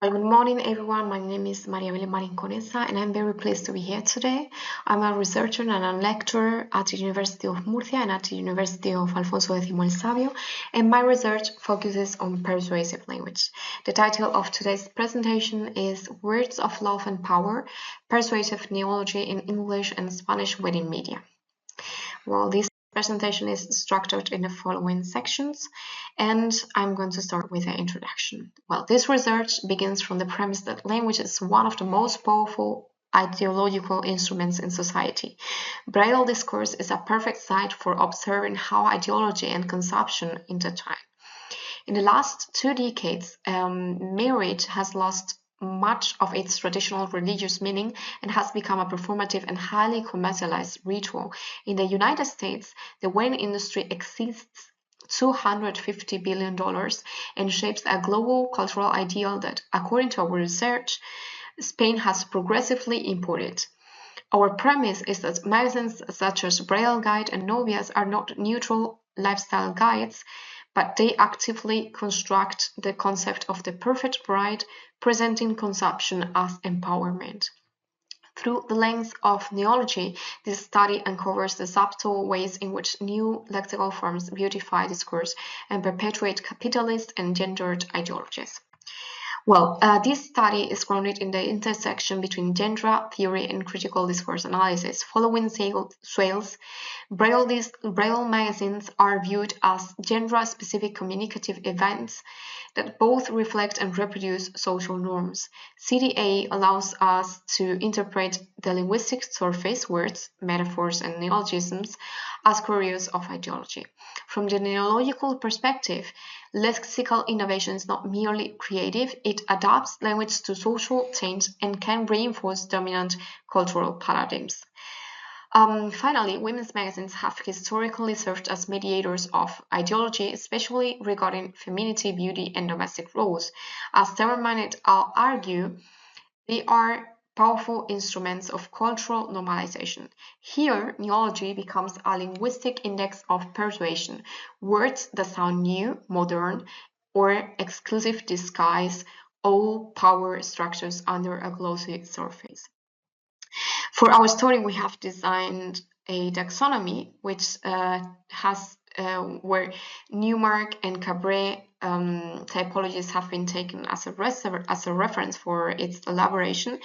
Well, good morning, everyone. My name is MARÍN CONESA, and I'm very pleased to be here today. I'm a researcher and a lecturer at the University of Murcia and at the University of Alfonso X el Sabio, and my research focuses on persuasive language. The title of today's presentation is Words of Love and Power, Persuasive Neology in English and Spanish within Media. Well, this presentation is structured in the following sections, and I'm going to start with an introduction. Well, this research begins from the premise that language is one of the most powerful ideological instruments in society. Braille discourse is a perfect site for observing how ideology and consumption intertwine. In the last 2 decades, marriage has lost much of its traditional religious meaning and has become a performative and highly commercialized ritual. In the United States, the wedding industry exceeds $250 billion and shapes a global cultural ideal that, according to our research, Spain has progressively imported. Our premise is that magazines such as Braille Guide and Novias are not neutral lifestyle guides, but they actively construct the concept of the perfect bride, presenting consumption as empowerment. Through the lens of neology, this study uncovers the subtle ways in which new lexical forms beautify discourse and perpetuate capitalist and gendered ideologies. Well, this study is grounded in the intersection between gender theory and critical discourse analysis. Following Swales, Braille magazines are viewed as gender-specific communicative events that both reflect and reproduce social norms. CDA allows us to interpret the linguistic surface, words, metaphors, and neologisms as couriers of ideology. From the neological perspective, lexical innovation is not merely creative, it adapts language to social change and can reinforce dominant cultural paradigms. Finally, women's magazines have historically served as mediators of ideology, especially regarding femininity, beauty, and domestic roles. As Terman et al. Argue, they are powerful instruments of cultural normalization. Here, neology becomes a linguistic index of persuasion. Words that sound new, modern, or exclusive disguise all power structures under a glossy surface. For our story, we have designed a taxonomy which has where Newmark and Cabret typologies have been taken as a reference for its elaboration,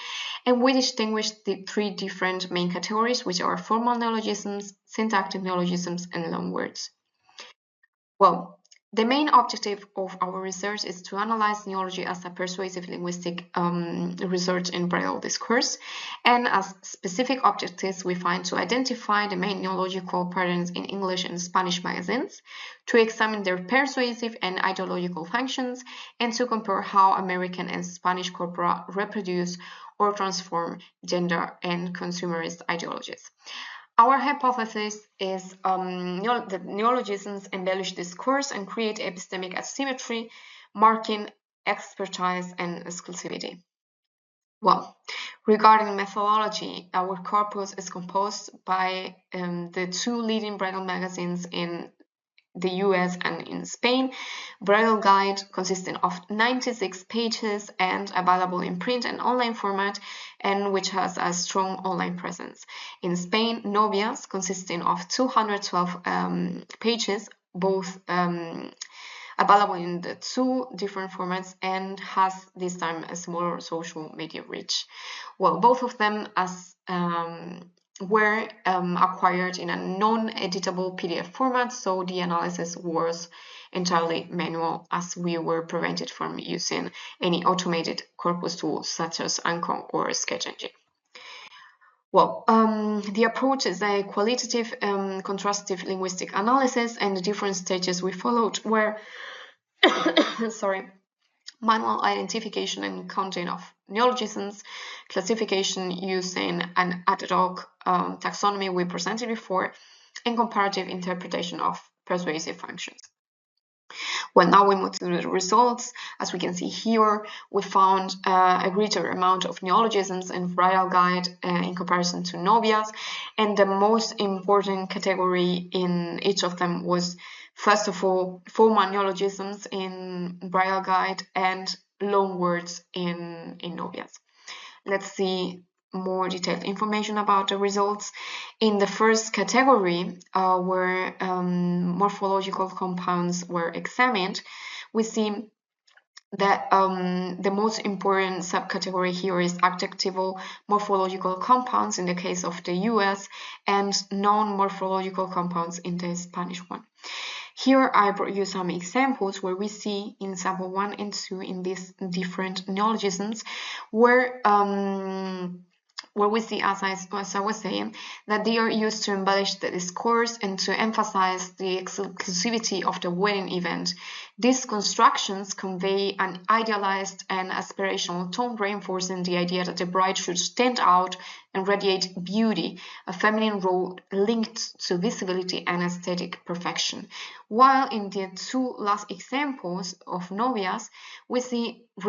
and we distinguish the 3 different main categories, which are formal neologisms, syntactic neologisms, and loanwords. Well, the main objective of our research is to analyze neology as a persuasive linguistic research in Braille discourse, and as specific objectives we find to identify the main neological patterns in English and Spanish magazines, to examine their persuasive and ideological functions, and to compare how American and Spanish corpora reproduce or transform gender and consumerist ideologies. Our hypothesis is that neologisms embellish discourse and create epistemic asymmetry, marking expertise and exclusivity. Well, regarding methodology, our corpus is composed by the 2 leading Braille magazines in the US and in Spain. Braille Guide consisting of 96 pages and available in print and online format, and which has a strong online presence. In Spain, Novias consisting of 212 pages, both available in the 2 different formats, and has this time a smaller social media reach. Well, both of them were acquired in a non-editable PDF format, so the analysis was entirely manual, as we were prevented from using any automated corpus tools such as Ancom or Sketch Engine. Well, the approach is a qualitative contrastive linguistic analysis, and the different stages we followed were manual identification and counting of neologisms, classification using an ad hoc taxonomy we presented before, and comparative interpretation of persuasive functions. Well, now we move to the results. As we can see here, we found a greater amount of neologisms in Braille Guide in comparison to Novias, and the most important category in each of them was, first of all, formal neologisms in Braille Guide and loanwords in novias. Let's see more detailed information about the results. In the first category, where morphological compounds were examined, we see that the most important subcategory here is adjectival morphological compounds in the case of the US and non-morphological compounds in the Spanish one. Here I brought you some examples where we see in sample 1 and 2 in these different neologisms where we see, as I was saying, that they are used to embellish the discourse and to emphasize the exclusivity of the wedding event. These constructions convey an idealized and aspirational tone, reinforcing the idea that the bride should stand out and radiate beauty, a feminine role linked to visibility and aesthetic perfection. While in the two last examples of novias, we see the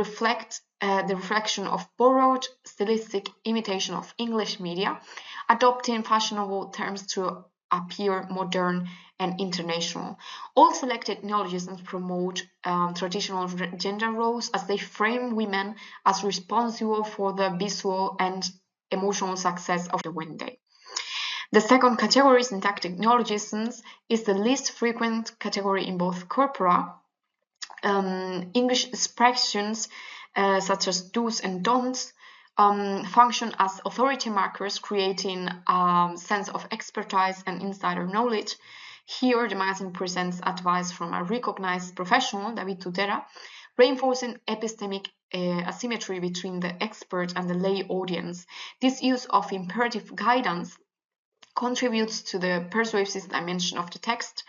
reflection of borrowed stylistic imitation of English media, adopting fashionable terms to appear modern and international. All selected neologisms promote traditional gender roles as they frame women as responsible for the visual and emotional success of the wedding day. The second category, syntactic neologisms, is the least frequent category in both corpora. English expressions such as do's and don'ts function as authority markers, creating a sense of expertise and insider knowledge. Here, the magazine presents advice from a recognized professional, David Tutera, reinforcing epistemic asymmetry between the expert and the lay audience. This use of imperative guidance contributes to the persuasive dimension of the text,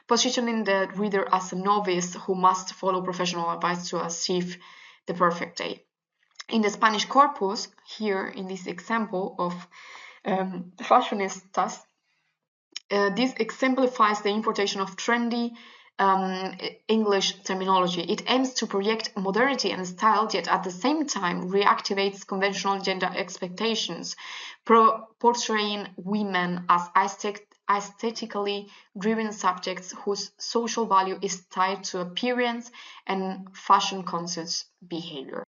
positioning the reader as a novice who must follow professional advice to achieve the perfect day. In the Spanish corpus, here in this example of fashionistas, this exemplifies the importation of trendy English terminology. It aims to project modernity and style, yet at the same time reactivates conventional gender expectations, portraying women as aesthetically driven subjects whose social value is tied to appearance and fashion-conscious behavior.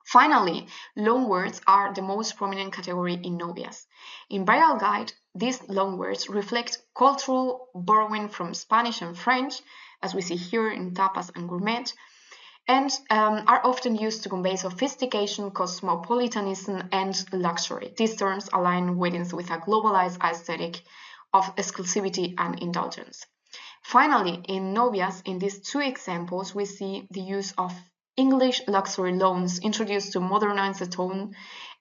Finally, loanwords are the most prominent category in novias. In Bridal Guide, these loanwords reflect cultural borrowing from Spanish and French, as we see here in tapas and gourmet, and are often used to convey sophistication, cosmopolitanism, and luxury. These terms align weddings with a globalized aesthetic of exclusivity and indulgence. Finally, in novias, in these two examples, we see the use of English luxury loans introduced to modernize the tone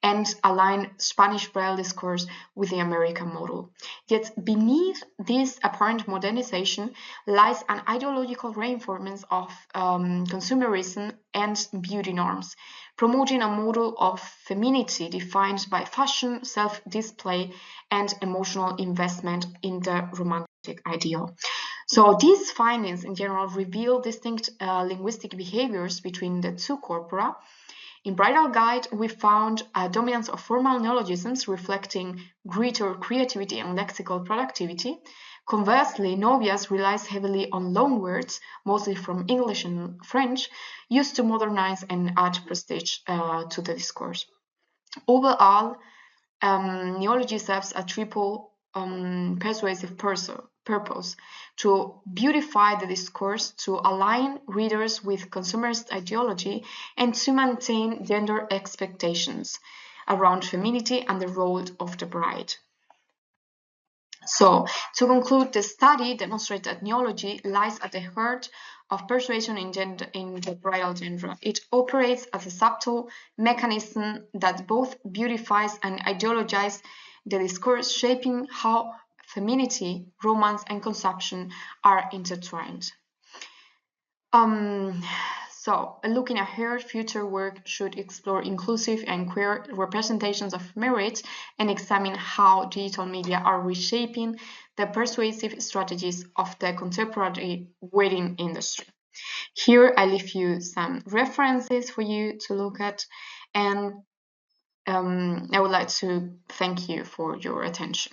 and align Spanish bridal discourse with the American model. Yet beneath this apparent modernization lies an ideological reinforcement of consumerism and beauty norms, promoting a model of femininity defined by fashion, self-display, and emotional investment in the romantic ideal. So these findings in general reveal distinct linguistic behaviors between the two corpora. In Bridal Guide, we found a dominance of formal neologisms reflecting greater creativity and lexical productivity. Conversely, novias relies heavily on loanwords, mostly from English and French, used to modernize and add prestige to the discourse. Overall, neology serves a triple persuasive purpose: to beautify the discourse, to align readers with consumerist ideology, and to maintain gender expectations around femininity and the role of the bride. So, to conclude, the study demonstrates that neology lies at the heart of persuasion in the bridal genre. It operates as a subtle mechanism that both beautifies and ideologizes the discourse, shaping how femininity, romance, and consumption are intertwined. So, looking ahead, future work should explore inclusive and queer representations of marriage and examine how digital media are reshaping the persuasive strategies of the contemporary wedding industry. Here, I leave you some references for you to look at, and I would like to thank you for your attention.